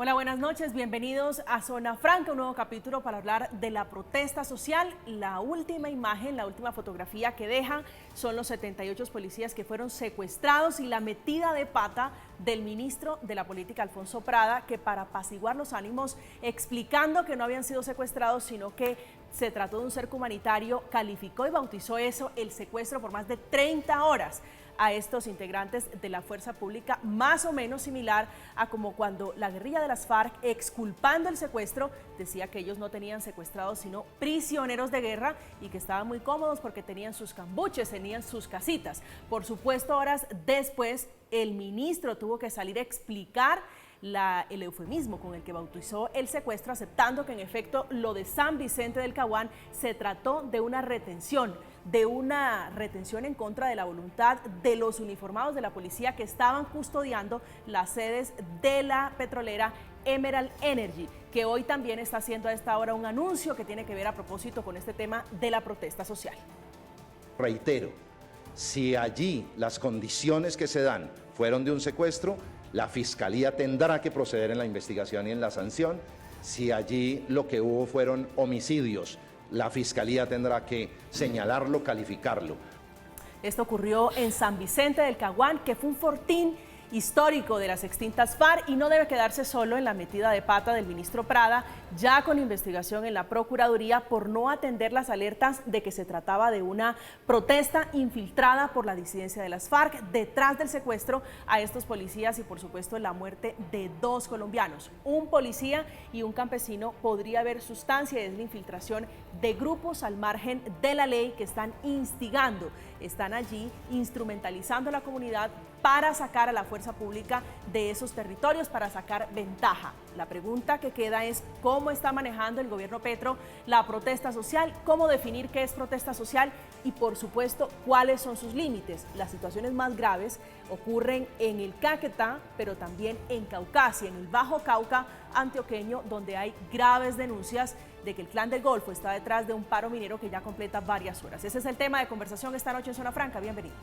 Hola, buenas noches, bienvenidos a Zona Franca, un nuevo capítulo para hablar de la protesta social. La última imagen, la última fotografía que deja son los 78 policías que fueron secuestrados y la metida de pata del ministro de la Política, Alfonso Prada, que para apaciguar los ánimos, explicando que no habían sido secuestrados, sino que se trató de un cerco humanitario, calificó y bautizó eso el secuestro por más de 30 horas a estos integrantes de la fuerza pública, más o menos similar a como cuando la guerrilla de las FARC, exculpando el secuestro, decía que ellos no tenían secuestrados sino prisioneros de guerra y que estaban muy cómodos porque tenían sus cambuches, tenían sus casitas. Por supuesto, horas después, el ministro tuvo que salir a explicar el eufemismo con el que bautizó el secuestro, aceptando que en efecto lo de San Vicente del Caguán se trató de una retención en contra de la voluntad de los uniformados de la policía que estaban custodiando las sedes de la petrolera Emerald Energy, que hoy también está haciendo a esta hora un anuncio que tiene que ver a propósito con este tema de la protesta social. Reitero, si allí las condiciones que se dan fueron de un secuestro, la Fiscalía tendrá que proceder en la investigación y en la sanción. Si allí lo que hubo fueron homicidios, la Fiscalía tendrá que señalarlo, calificarlo. Esto ocurrió en San Vicente del Caguán, que fue un fortín histórico de las extintas FARC y no debe quedarse solo en la metida de pata del ministro Prada, ya con investigación en la Procuraduría por no atender las alertas de que se trataba de una protesta infiltrada por la disidencia de las FARC detrás del secuestro a estos policías y por supuesto la muerte de 2 colombianos. Un policía y un campesino. Podría haber sustancia y es la infiltración de grupos al margen de la ley que están instigando, están allí instrumentalizando a la comunidad para sacar a la fuerza pública de esos territorios, para sacar ventaja. La pregunta que queda es cómo está manejando el gobierno Petro la protesta social, cómo definir qué es protesta social y, por supuesto, cuáles son sus límites. Las situaciones más graves ocurren en el Caquetá, pero también en Caucasia, en el Bajo Cauca antioqueño, donde hay graves denuncias de que el Clan del Golfo está detrás de un paro minero que ya completa varias horas. Ese es el tema de conversación esta noche en Zona Franca. Bienvenidos.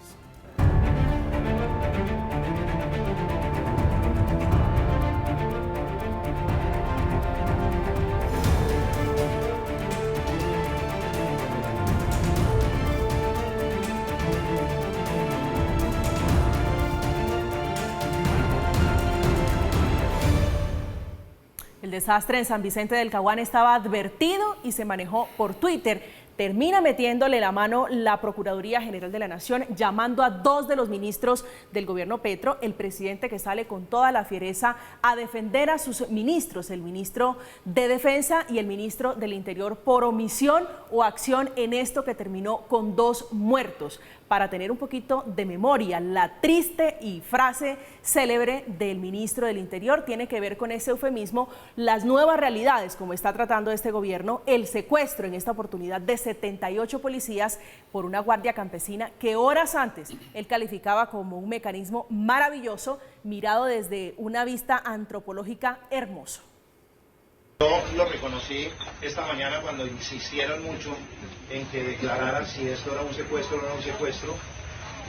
El desastre en San Vicente del Caguán estaba advertido y se manejó por Twitter. Termina metiéndole la mano la Procuraduría General de la Nación, llamando a 2 de los ministros del gobierno Petro, el presidente que sale con toda la fiereza a defender a sus ministros, el ministro de Defensa y el ministro del Interior, por omisión o acción en esto que terminó con 2 muertos. Para tener un poquito de memoria, la triste y frase célebre del ministro del Interior tiene que ver con ese eufemismo, las nuevas realidades, como está tratando este gobierno, el secuestro en esta oportunidad de 78 policías por una guardia campesina que horas antes él calificaba como un mecanismo maravilloso, mirado desde una vista antropológica hermoso. Yo lo reconocí esta mañana cuando insistieron mucho en que declararan si esto era un secuestro o no era un secuestro,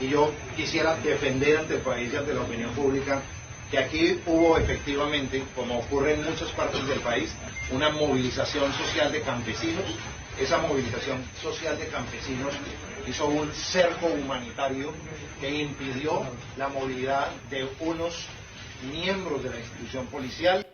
y yo quisiera defender ante el país y ante la opinión pública que aquí hubo efectivamente, como ocurre en muchas partes del país, una movilización social de campesinos. Esa movilización social de campesinos hizo un cerco humanitario que impidió la movilidad de unos miembros de la institución policial.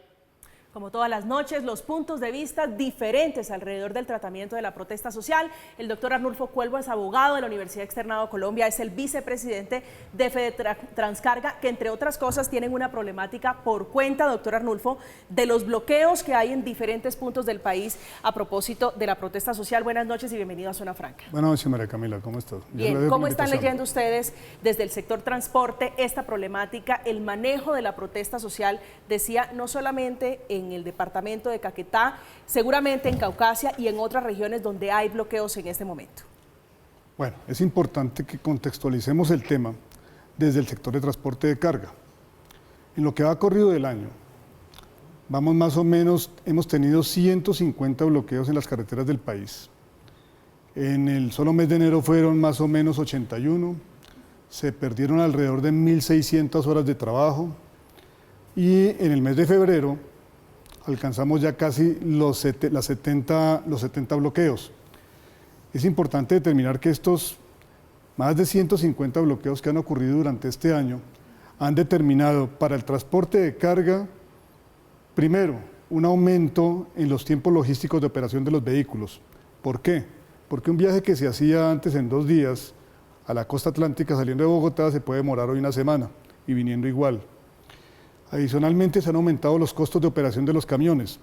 Como todas las noches, los puntos de vista diferentes alrededor del tratamiento de la protesta social. El doctor Arnulfo Cuelvo es abogado de la Universidad Externado de Colombia, es el vicepresidente de FEDETRANSCARGA, que entre otras cosas tienen una problemática por cuenta, doctor Arnulfo, de los bloqueos que hay en diferentes puntos del país a propósito de la protesta social. Buenas noches y bienvenido a Zona Franca. Buenas noches, María Camila, ¿cómo estás? Bien, ¿cómo están leyendo ustedes desde el sector transporte esta problemática, el manejo de la protesta social? Decía, no solamente en el departamento de Caquetá, seguramente en Caucasia y en otras regiones donde hay bloqueos en este momento. Bueno, es importante que contextualicemos el tema desde el sector de transporte de carga. En lo que va corrido del año, vamos más o menos, hemos tenido 150 bloqueos en las carreteras del país. En el solo mes de enero fueron más o menos 81, se perdieron alrededor de 1.600 horas de trabajo y en el mes de febrero alcanzamos ya casi los 70 bloqueos. Es importante determinar que estos más de 150 bloqueos que han ocurrido durante este año han determinado para el transporte de carga, primero, un aumento en los tiempos logísticos de operación de los vehículos. ¿Por qué? Porque un viaje que se hacía antes en 2 días a la costa atlántica saliendo de Bogotá se puede demorar hoy una semana y viniendo igual. Adicionalmente se han aumentado los costos de operación de los camiones,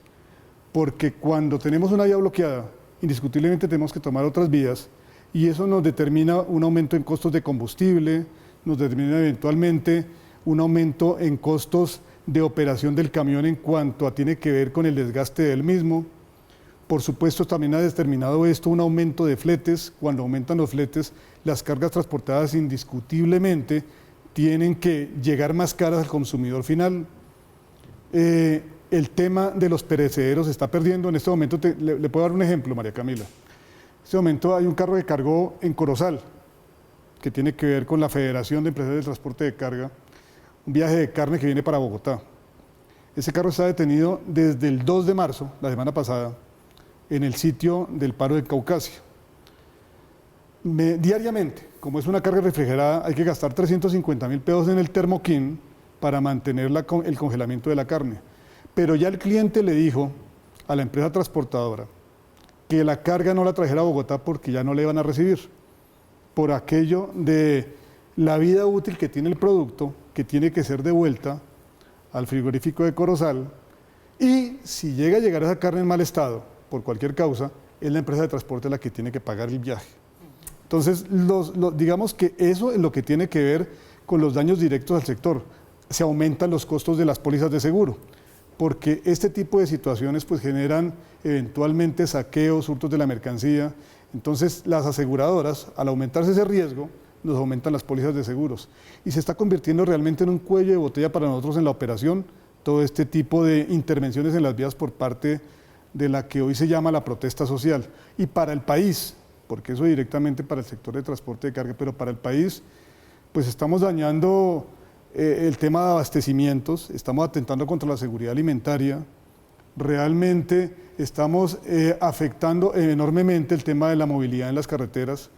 porque cuando tenemos una vía bloqueada, indiscutiblemente tenemos que tomar otras vías y eso nos determina un aumento en costos de combustible, nos determina eventualmente un aumento en costos de operación del camión en cuanto a tiene que ver con el desgaste del mismo. Por supuesto, también ha determinado esto un aumento de fletes. Cuando aumentan los fletes, las cargas transportadas indiscutiblemente tienen que llegar más caras al consumidor final. El tema de los perecederos se está perdiendo. En este momento, le puedo dar un ejemplo, María Camila. En este momento hay un carro que cargó en Corozal, que tiene que ver con la Federación de Empresarios de Transporte de Carga, un viaje de carne que viene para Bogotá. Ese carro está detenido desde el 2 de marzo, la semana pasada, en el sitio del paro del Caucasia. Diariamente, como es una carga refrigerada, hay que gastar 350.000 pesos en el termoquín para mantener el congelamiento de la carne. Pero ya el cliente le dijo a la empresa transportadora que la carga no la trajera a Bogotá porque ya no le van a recibir, por aquello de la vida útil que tiene el producto, que tiene que ser devuelta al frigorífico de Corozal, y si llega a llegar esa carne en mal estado, por cualquier causa, es la empresa de transporte la que tiene que pagar el viaje. Entonces, digamos que eso es lo que tiene que ver con los daños directos al sector. Se aumentan los costos de las pólizas de seguro, porque este tipo de situaciones pues generan eventualmente saqueos, hurtos de la mercancía. Entonces, las aseguradoras, al aumentarse ese riesgo, nos aumentan las pólizas de seguros. Y se está convirtiendo realmente en un cuello de botella para nosotros en la operación, todo este tipo de intervenciones en las vías por parte de la que hoy se llama la protesta social. Y para el país, porque eso directamente para el sector de transporte de carga, pero para el país, pues estamos dañando el tema de abastecimientos, estamos atentando contra la seguridad alimentaria, realmente estamos afectando enormemente el tema de la movilidad en las carreteras.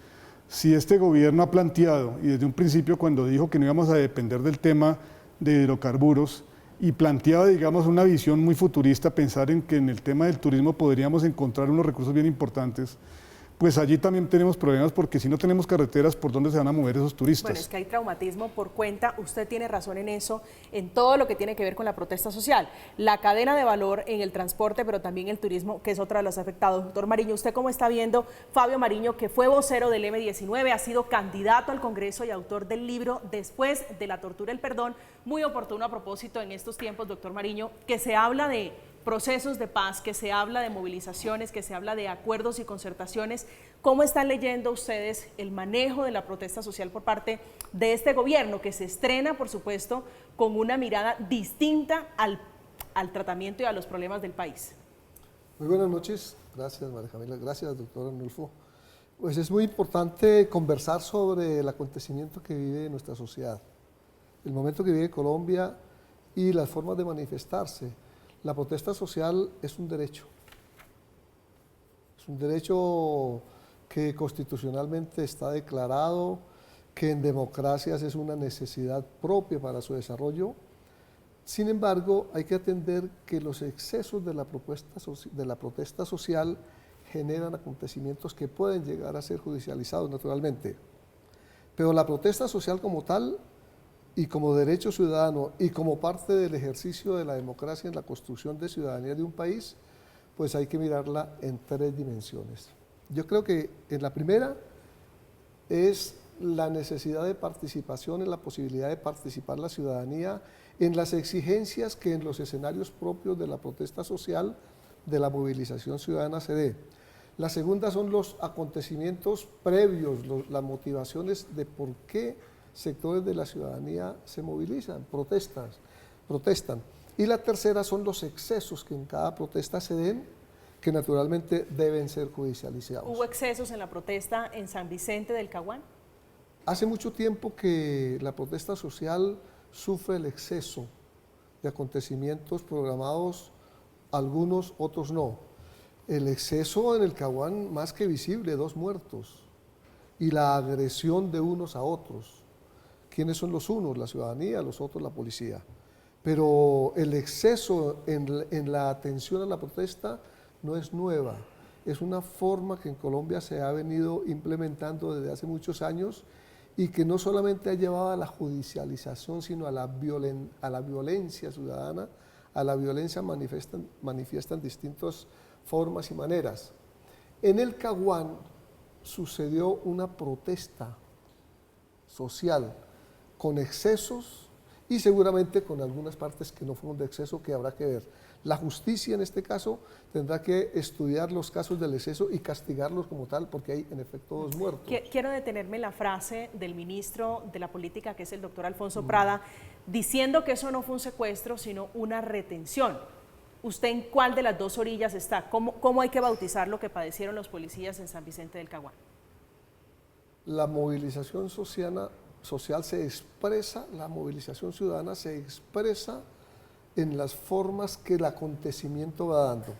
Si este gobierno ha planteado, y desde un principio cuando dijo que no íbamos a depender del tema de hidrocarburos, y planteaba, digamos, una visión muy futurista, pensar en que en el tema del turismo podríamos encontrar unos recursos bien importantes, pues allí también tenemos problemas porque si no tenemos carreteras, ¿por dónde se van a mover esos turistas? Bueno, es que hay traumatismo por cuenta, usted tiene razón en eso, en todo lo que tiene que ver con la protesta social, la cadena de valor en el transporte, pero también el turismo, que es otro de los afectados. Doctor Mariño, ¿usted cómo está viendo Fabio Mariño, que fue vocero del M19, ha sido candidato al Congreso y autor del libro Después de la tortura, el perdón? Muy oportuno a propósito en estos tiempos, doctor Mariño, que se habla de procesos de paz, que se habla de movilizaciones, que se habla de acuerdos y concertaciones. ¿Cómo están leyendo ustedes el manejo de la protesta social por parte de este gobierno, que se estrena, por supuesto, con una mirada distinta al tratamiento y a los problemas del país? Muy buenas noches, gracias María Camila, gracias doctor Arnulfo. Pues es muy importante conversar sobre el acontecimiento que vive nuestra sociedad, el momento que vive Colombia y las formas de manifestarse. La protesta social es un derecho que constitucionalmente está declarado, que en democracias es una necesidad propia para su desarrollo. Sin embargo, hay que atender que los excesos de la protesta social generan acontecimientos que pueden llegar a ser judicializados naturalmente. Pero la protesta social como tal, y como derecho ciudadano y como parte del ejercicio de la democracia en la construcción de ciudadanía de un país, pues hay que mirarla en 3 dimensiones. Yo creo que en la primera es la necesidad de participación, en la posibilidad de participar la ciudadanía en las exigencias que en los escenarios propios de la protesta social, de la movilización ciudadana se dé. La segunda son los acontecimientos previos, las motivaciones de por qué sectores de la ciudadanía se movilizan, protestan. Y la tercera son los excesos que en cada protesta se den, que naturalmente deben ser judicializados. ¿Hubo excesos en la protesta en San Vicente del Caguán? Hace mucho tiempo que la protesta social sufre el exceso de acontecimientos programados algunos, otros no. El exceso en el Caguán, más que visible, 2 muertos. Y la agresión de unos a otros. ¿Quiénes son los unos? La ciudadanía, los otros la policía. Pero el exceso en la atención a la protesta no es nueva. Es una forma que en Colombia se ha venido implementando desde hace muchos años y que no solamente ha llevado a la judicialización, sino a la violencia ciudadana, a la violencia manifiesta en distintas formas y maneras. En el Caguán sucedió una protesta social con excesos y seguramente con algunas partes que no fueron de exceso que habrá que ver. La justicia en este caso tendrá que estudiar los casos del exceso y castigarlos como tal porque hay en efecto 2 muertos. Quiero detenerme en la frase del ministro de la Política, que es el doctor Alfonso Prada, diciendo que eso no fue un secuestro, sino una retención. ¿Usted en cuál de las 2 orillas está? ¿Cómo hay que bautizar lo que padecieron los policías en San Vicente del Caguán? La movilización social se expresa, la movilización ciudadana se expresa en las formas que el acontecimiento va dando.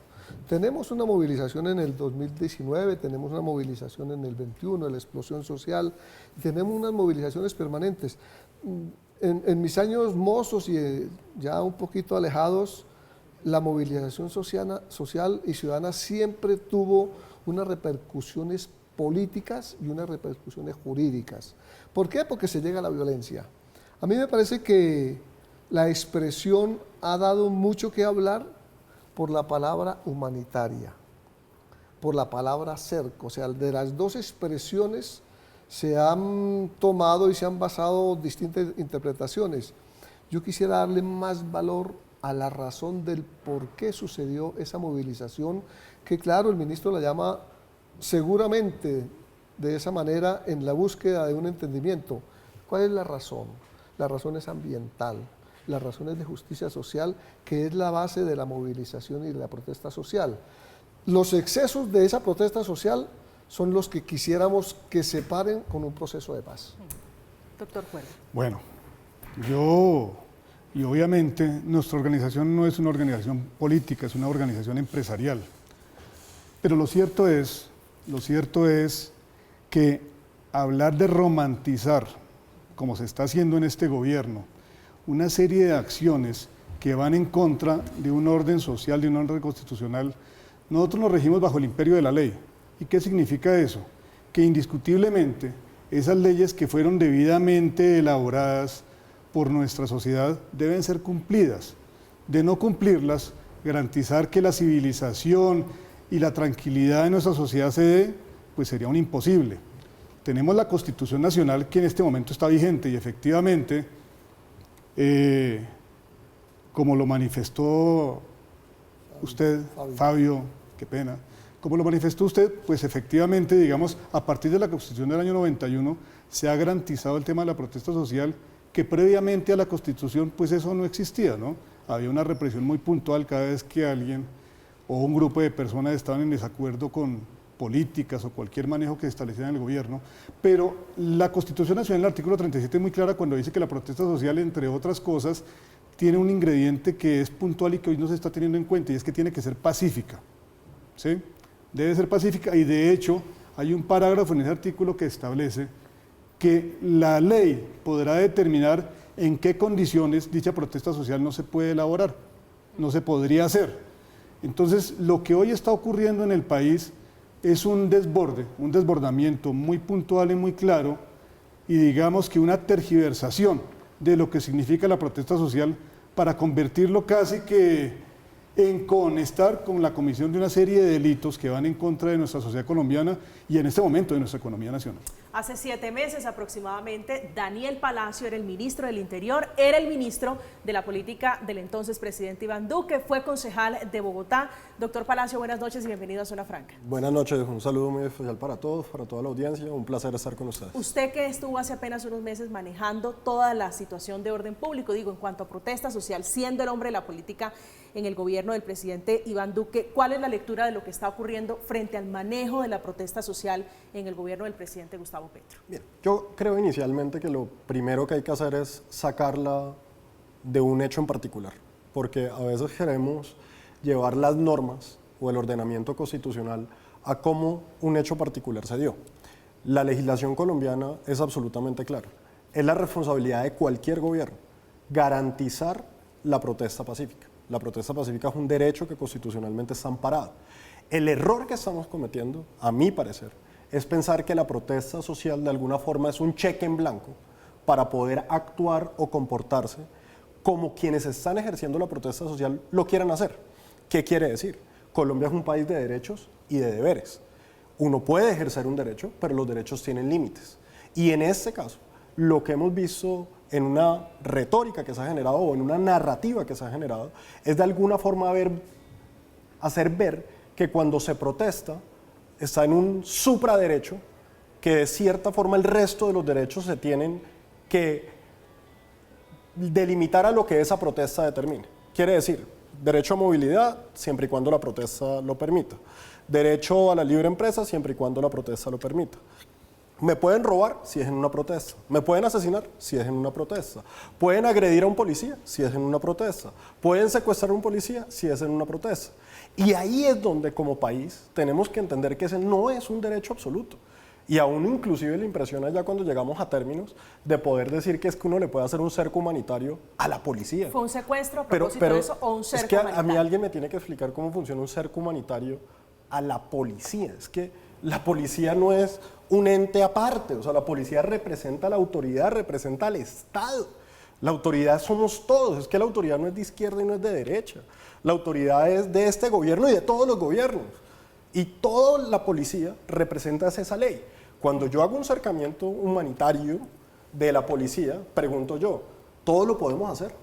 Tenemos una movilización en el 2019, tenemos una movilización en el 21, la explosión social, tenemos unas movilizaciones permanentes. En mis años mozos y ya un poquito alejados, la movilización social y ciudadana siempre tuvo unas repercusiones políticas y unas repercusiones jurídicas. ¿Por qué? Porque se llega a la violencia. A mí me parece que la expresión ha dado mucho que hablar por la palabra humanitaria, por la palabra cerco. O sea, de las 2 expresiones se han tomado y se han basado distintas interpretaciones. Yo quisiera darle más valor a la razón del por qué sucedió esa movilización, que claro, el ministro la llama seguramente de esa manera en la búsqueda de un entendimiento. ¿Cuál es la razón? La razón es ambiental, la razón es de justicia social, que es la base de la movilización y de la protesta social. Los excesos de esa protesta social son los que quisiéramos que se paren con un proceso de paz. Doctor Cuervo. Bueno, y obviamente nuestra organización no es una organización política, es una organización empresarial. Pero lo cierto es que hablar de romantizar, como se está haciendo en este gobierno, una serie de acciones que van en contra de un orden social, de un orden constitucional, nosotros nos regimos bajo el imperio de la ley. ¿Y qué significa eso? Que indiscutiblemente esas leyes que fueron debidamente elaboradas por nuestra sociedad deben ser cumplidas. De no cumplirlas, garantizar que la civilización y la tranquilidad de nuestra sociedad se dé, pues sería un imposible. Tenemos la Constitución Nacional que en este momento está vigente y efectivamente, como lo manifestó usted, Fabio, qué pena, como lo manifestó usted, pues efectivamente, digamos, a partir de la Constitución del año 91 se ha garantizado el tema de la protesta social, que previamente a la Constitución, pues eso no existía, ¿no? Había una represión muy puntual cada vez que alguien o un grupo de personas estaban en desacuerdo con políticas o cualquier manejo que se estableciera en el gobierno, pero la Constitución Nacional, el artículo 37 es muy clara cuando dice que la protesta social, entre otras cosas, tiene un ingrediente que es puntual y que hoy no se está teniendo en cuenta, y es que tiene que ser pacífica, ¿sí? Debe ser pacífica, y de hecho hay un parágrafo en ese artículo que establece que la ley podrá determinar en qué condiciones dicha protesta social no se puede elaborar, no se podría hacer. Entonces, lo que hoy está ocurriendo en el país es un desbordamiento muy puntual y muy claro, y digamos que una tergiversación de lo que significa la protesta social para convertirlo casi que en conectar con la comisión de una serie de delitos que van en contra de nuestra sociedad colombiana y en este momento de nuestra economía nacional. Hace 7 meses aproximadamente, Daniel Palacio era el ministro del Interior, era el ministro de la política del entonces presidente Iván Duque, fue concejal de Bogotá. Doctor Palacio, buenas noches y bienvenido a Zona Franca. Buenas noches, un saludo muy especial para todos, para toda la audiencia, un placer estar con ustedes. Usted que estuvo hace apenas unos meses manejando toda la situación de orden público, digo, en cuanto a protesta social, siendo el hombre de la política en el gobierno del presidente Iván Duque, ¿cuál es la lectura de lo que está ocurriendo frente al manejo de la protesta social en el gobierno del presidente Gustavo Petro? Bien, yo creo inicialmente que lo primero que hay que hacer es sacarla de un hecho en particular, porque a veces queremos llevar las normas o el ordenamiento constitucional a cómo un hecho particular se dio. La legislación colombiana es absolutamente clara. Es la responsabilidad de cualquier gobierno garantizar la protesta pacífica. La protesta pacífica es un derecho que constitucionalmente está amparado. El error que estamos cometiendo, a mi parecer, es pensar que la protesta social de alguna forma es un cheque en blanco para poder actuar o comportarse como quienes están ejerciendo la protesta social lo quieran hacer. ¿Qué quiere decir? Colombia es un país de derechos y de deberes. Uno puede ejercer un derecho, pero los derechos tienen límites. Y en este caso, lo que hemos visto en una retórica que se ha generado o en una narrativa que se ha generado es de alguna forma hacer ver que cuando se protesta está en un supraderecho, que de cierta forma el resto de los derechos se tienen que delimitar a lo que esa protesta determine. Quiere decir, derecho a movilidad siempre y cuando la protesta lo permita. Derecho a la libre empresa siempre y cuando la protesta lo permita. Me pueden robar si es en una protesta. Me pueden asesinar si es en una protesta. Pueden agredir a un policía si es en una protesta. Pueden secuestrar a un policía si es en una protesta. Y ahí es donde como país tenemos que entender que ese no es un derecho absoluto. Y a uno inclusive le impresiona ya cuando llegamos a términos de poder decir que es que uno le puede hacer un cerco humanitario a la policía. ¿Fue un secuestro a propósito de eso o un cerco es que humanitario? a mí alguien me tiene que explicar cómo funciona un cerco humanitario a la policía. Es que la policía no es un ente aparte, o sea, la policía representa a la autoridad, representa al Estado. La autoridad somos todos, es que la autoridad no es de izquierda y no es de derecha. La autoridad es de este gobierno y de todos los gobiernos. Y toda la policía representa esa ley. Cuando yo hago un cercamiento humanitario de la policía, pregunto yo, ¿todo lo podemos hacer?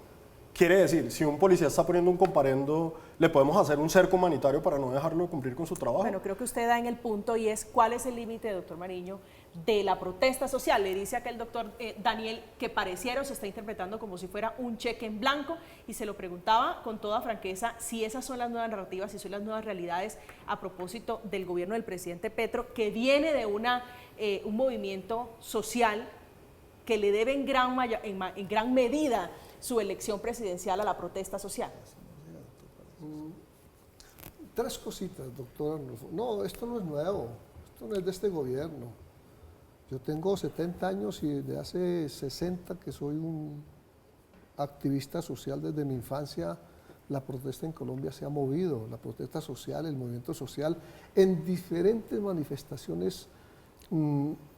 Quiere decir, si un policía está poniendo un comparendo, ¿le podemos hacer un cerco humanitario para no dejarlo cumplir con su trabajo? Bueno, creo que usted da en el punto y es cuál es el límite, doctor Mariño, de la protesta social. Le dice aquel doctor Daniel que pareciera o se está interpretando como si fuera un cheque en blanco y se lo preguntaba con toda franqueza si esas son las nuevas narrativas, si son las nuevas realidades a propósito del gobierno del presidente Petro, que viene de un movimiento social que le debe en gran medida su elección presidencial a la protesta social. Tres cositas, doctor Arnulfo. No, esto no es nuevo, esto no es de este gobierno. Yo tengo 70 años y desde hace 60 que soy un activista social desde mi infancia. La protesta en Colombia se ha movido, la protesta social, el movimiento social, en diferentes manifestaciones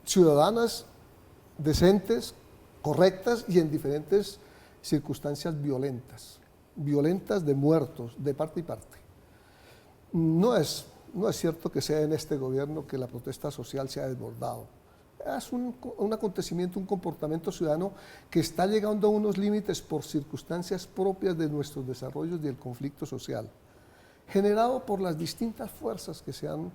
ciudadanas, decentes, correctas y en diferentes circunstancias violentas de muertos, de parte y parte. No es cierto que sea en este gobierno que la protesta social se ha desbordado. Es un acontecimiento, un comportamiento ciudadano que está llegando a unos límites por circunstancias propias de nuestros desarrollos y el conflicto social, generado por las distintas fuerzas que se han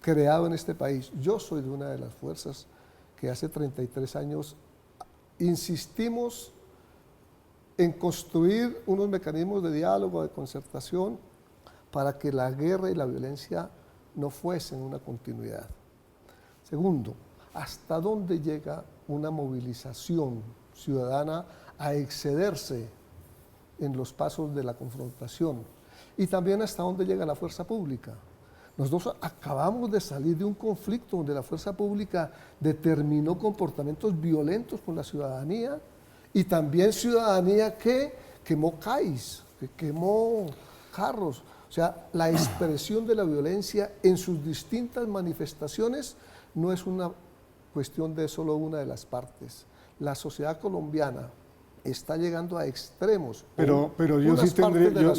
creado en este país. Yo soy de una de las fuerzas que hace 33 años insistimos en construir unos mecanismos de diálogo, de concertación, para que la guerra y la violencia no fuesen una continuidad. Segundo, ¿hasta dónde llega una movilización ciudadana a excederse en los pasos de la confrontación? Y también hasta dónde llega la fuerza pública. Nosotros acabamos de salir de un conflicto donde la fuerza pública determinó comportamientos violentos con la ciudadanía y también ciudadanía que quemó CAIs, que quemó carros. O sea, la expresión de la violencia en sus distintas manifestaciones no es una cuestión de solo una de las partes. La sociedad colombiana está llegando a extremos. Pero yo sí tendría,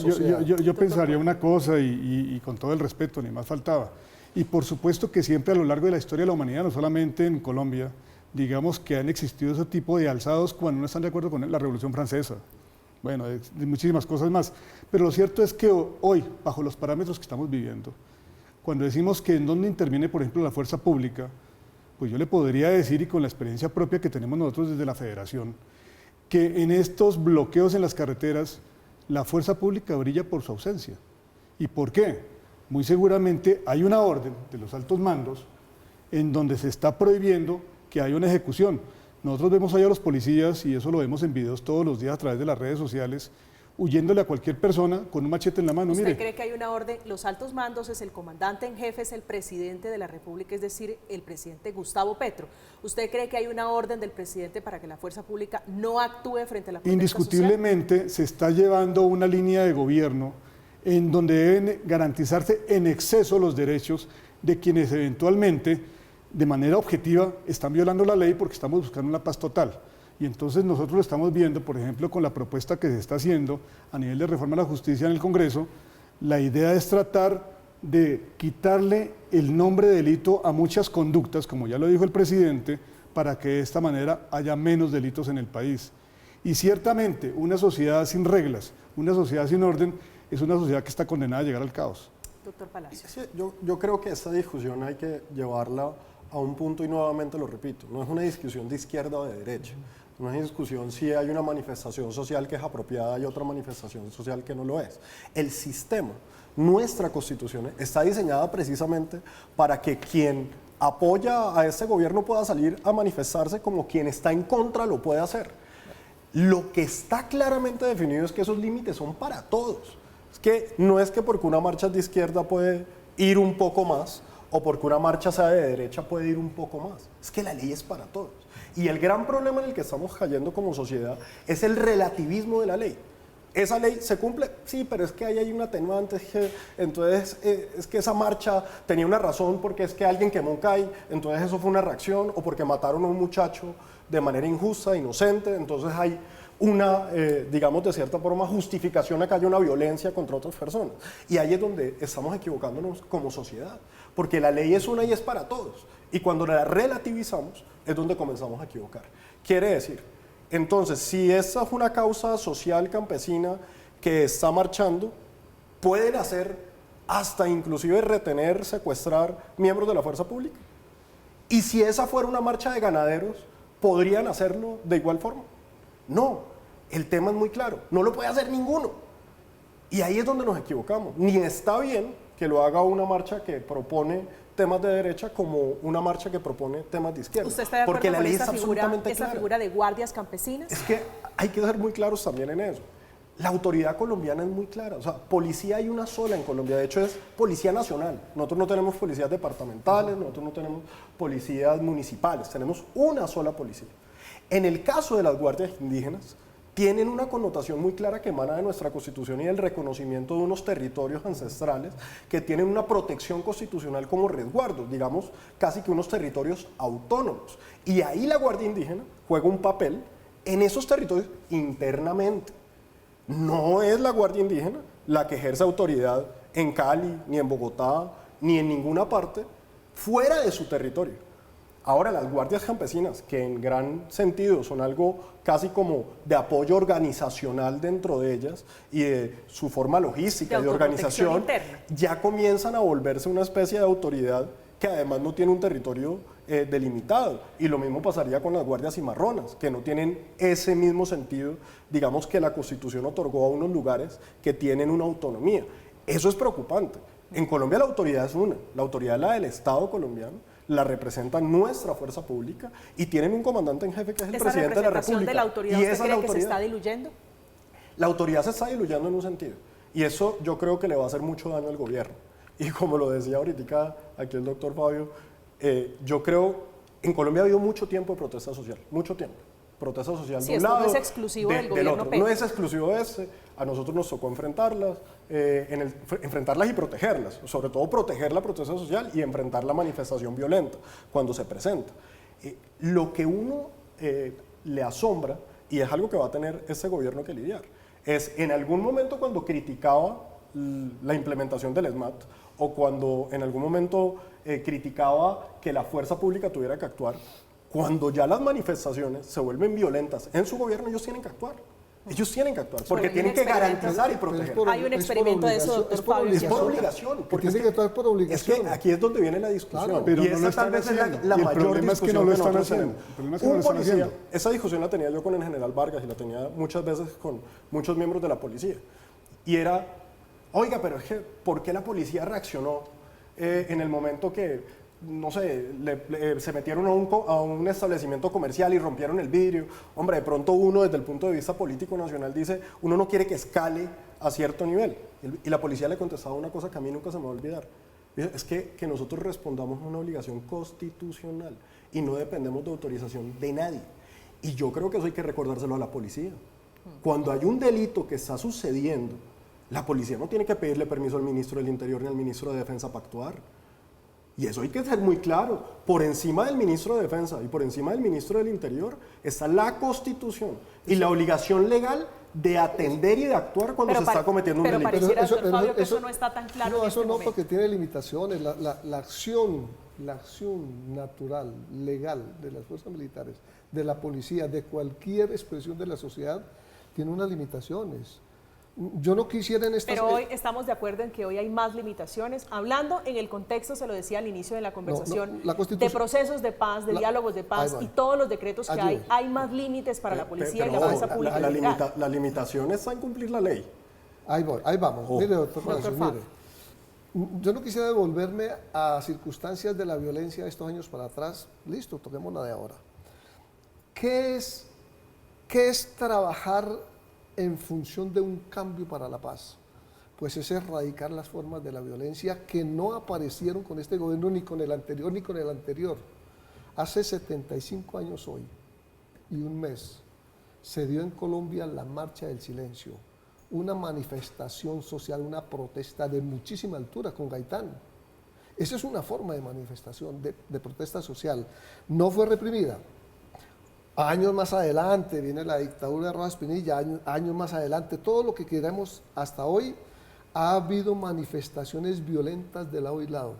yo pensaría una cosa y con todo el respeto, ni más faltaba. Y por supuesto que siempre a lo largo de la historia de la humanidad, no solamente en Colombia, digamos que han existido ese tipo de alzados cuando no están de acuerdo con la Revolución Francesa. Bueno, de muchísimas cosas más. Pero lo cierto es que hoy, bajo los parámetros que estamos viviendo, cuando decimos que en dónde interviene, por ejemplo, la fuerza pública, pues yo le podría decir, y con la experiencia propia que tenemos nosotros desde la Federación, que en estos bloqueos en las carreteras, la fuerza pública brilla por su ausencia. ¿Y por qué? Muy seguramente hay una orden de los altos mandos en donde se está prohibiendo que haya una ejecución. Nosotros vemos allá a los policías, y eso lo vemos en videos todos los días a través de las redes sociales, huyéndole a cualquier persona con un machete en la mano. ¿Usted Mire, cree que hay una orden? Los altos mandos es el comandante en jefe, es el presidente de la República, es decir, el presidente Gustavo Petro. ¿Usted cree que hay una orden del presidente para que la fuerza pública no actúe frente a la protesta indiscutiblemente social? se está llevando una línea de gobierno en donde deben garantizarse en exceso los derechos de quienes eventualmente, de manera objetiva, están violando la ley porque estamos buscando una paz total. Y entonces nosotros lo estamos viendo, por ejemplo, con la propuesta que se está haciendo a nivel de reforma a la justicia en el Congreso. La idea es tratar de quitarle el nombre de delito a muchas conductas, como ya lo dijo el presidente, para que de esta manera haya menos delitos en el país. Y ciertamente una sociedad sin reglas, una sociedad sin orden, es una sociedad que está condenada a llegar al caos. Doctor Palacios. Sí, yo creo que esta discusión hay que llevarla a un punto y nuevamente lo repito, no es una discusión de izquierda o de derecha, no es una discusión si hay una manifestación social que es apropiada y otra manifestación social que no lo es. El sistema, nuestra Constitución, está diseñada precisamente para que quien apoya a este gobierno pueda salir a manifestarse como quien está en contra lo puede hacer. Lo que está claramente definido es que esos límites son para todos. Es que no es que porque una marcha de izquierda puede ir un poco más o porque una marcha sea de derecha puede ir un poco más. Es que la ley es para todos. Y el gran problema en el que estamos cayendo como sociedad es el relativismo de la ley. ¿Esa ley se cumple? Sí, pero es que ahí hay un atenuante, entonces es que esa marcha tenía una razón porque es que alguien quemó un CAI, entonces eso fue una reacción, o porque mataron a un muchacho de manera injusta, inocente, entonces hay una, digamos de cierta forma, justificación a que haya una violencia contra otras personas. Y ahí es donde estamos equivocándonos como sociedad, porque la ley es una y es para todos, y cuando la relativizamos es donde comenzamos a equivocar. Quiere decir, entonces, si esa es una causa social campesina que está marchando, pueden hacer hasta inclusive retener, secuestrar miembros de la fuerza pública. Y si esa fuera una marcha de ganaderos, ¿podrían hacerlo de igual forma? No, el tema es muy claro, no lo puede hacer ninguno. Y ahí es donde nos equivocamos. Ni está bien que lo haga una marcha que propone temas de derecha como una marcha que propone temas de izquierda. ¿Usted está de acuerdo porque la con ley esa es absolutamente esa clara. figura de guardias campesinas? Es que hay que ser muy claros también en eso. La autoridad colombiana es muy clara. O sea, policía hay una sola en Colombia. De hecho, es Policía Nacional. Nosotros no tenemos policías departamentales, nosotros no tenemos policías municipales. Tenemos una sola policía. En el caso de las guardias indígenas, tienen una connotación muy clara que emana de nuestra Constitución y del reconocimiento de unos territorios ancestrales que tienen una protección constitucional como resguardo, digamos, casi que unos territorios autónomos. Y ahí la Guardia Indígena juega un papel en esos territorios internamente. No es la Guardia Indígena la que ejerce autoridad en Cali, ni en Bogotá, ni en ninguna parte fuera de su territorio. Ahora, las guardias campesinas, que en gran sentido son algo casi como de apoyo organizacional dentro de ellas y de su forma logística y de organización, interna, ya comienzan a volverse una especie de autoridad que además no tiene un territorio delimitado. Y lo mismo pasaría con las guardias cimarronas, que no tienen ese mismo sentido, digamos, que la Constitución otorgó a unos lugares que tienen una autonomía. Eso es preocupante. En Colombia la autoridad es una, la autoridad es la del Estado colombiano, la representa nuestra fuerza pública y tienen un comandante en jefe que es el presidente de la República. ¿De la autoridad y usted esa cree es la que se autoridad. está diluyendo? La autoridad se está diluyendo en un sentido y eso yo creo que le va a hacer mucho daño al gobierno. Y como lo decía ahorita aquí el doctor Fabio, yo creo, en Colombia ha habido mucho tiempo de protesta social, mucho tiempo. Protesta social Sí, de un esto no lado, es exclusivo del del gobierno otro. Petro. No es exclusivo de este, a nosotros nos tocó enfrentarlas, enfrentarlas y protegerlas, sobre todo proteger la protesta social y enfrentar la manifestación violenta cuando se presenta. Lo que uno le asombra, y es algo que va a tener este gobierno que lidiar, es en algún momento cuando criticaba la implementación del SMAT o cuando en algún momento criticaba que la fuerza pública tuviera que actuar, cuando ya las manifestaciones se vuelven violentas en su gobierno, ellos tienen que actuar. Ellos tienen que actuar, porque Hay un tienen que experimento. garantizar y proteger. Hay un experimento de eso, doctor Fabio. Es por obligación. Porque tiene que actuar por Es obligación. que aquí es donde viene la discusión. Claro, pero y no esa lo están tal vez es haciendo. la Y el mayor problema es que discusión no lo están nosotros haciendo. tenemos. El problema es que no Un lo están policía, haciendo. esa discusión la tenía yo con el general Vargas y la tenía muchas veces con muchos miembros de la policía. Y era, oiga, pero es que, ¿por qué la policía reaccionó en el momento que no sé, se metieron a un establecimiento comercial y rompieron el vidrio. Hombre, de pronto uno desde el punto de vista político nacional dice, uno no quiere que escale a cierto nivel. Y la policía le contestaba una cosa que a mí nunca se me va a olvidar. Es que nosotros respondamos a una obligación constitucional y no dependemos de autorización de nadie. Y yo creo que eso hay que recordárselo a la policía. Cuando hay un delito que está sucediendo, la policía no tiene que pedirle permiso al ministro del Interior ni al ministro de Defensa para actuar. Y eso hay que ser muy claro. Por encima del ministro de Defensa y por encima del ministro del Interior está la Constitución y la obligación legal de atender y de actuar cuando se está cometiendo un delito. Pero pareciera, doctor Fabio, que eso no está tan claro en No, este eso no, momento. porque tiene limitaciones. La acción natural, legal de las fuerzas militares, de la policía, de cualquier expresión de la sociedad, tiene unas limitaciones. Yo no quisiera en estas... Pero hoy estamos de acuerdo en que hoy hay más limitaciones. Hablando en el contexto, se lo decía al inicio de la conversación, la Constitución, de procesos de paz, de diálogos de paz y todos los decretos que hay más límites para la policía y la fuerza pública. La limitación está en cumplir la ley. Ahí vamos. Mire, doctor Palacios, mire. Yo no quisiera devolverme a circunstancias de la violencia de estos años para atrás. Listo, toquemos la de ahora. ¿Qué es trabajar en función de un cambio para la paz? Pues es erradicar las formas de la violencia que no aparecieron con este gobierno, ni con el anterior, ni con el anterior. Hace 75 años hoy y un mes se dio en Colombia la Marcha del Silencio, una manifestación social, una protesta de muchísima altura con Gaitán. Esa es una forma de manifestación, de protesta social. No fue reprimida. Años más adelante viene la dictadura de Rojas Pinilla, años más adelante, todo lo que queramos hasta hoy, ha habido manifestaciones violentas de lado y lado.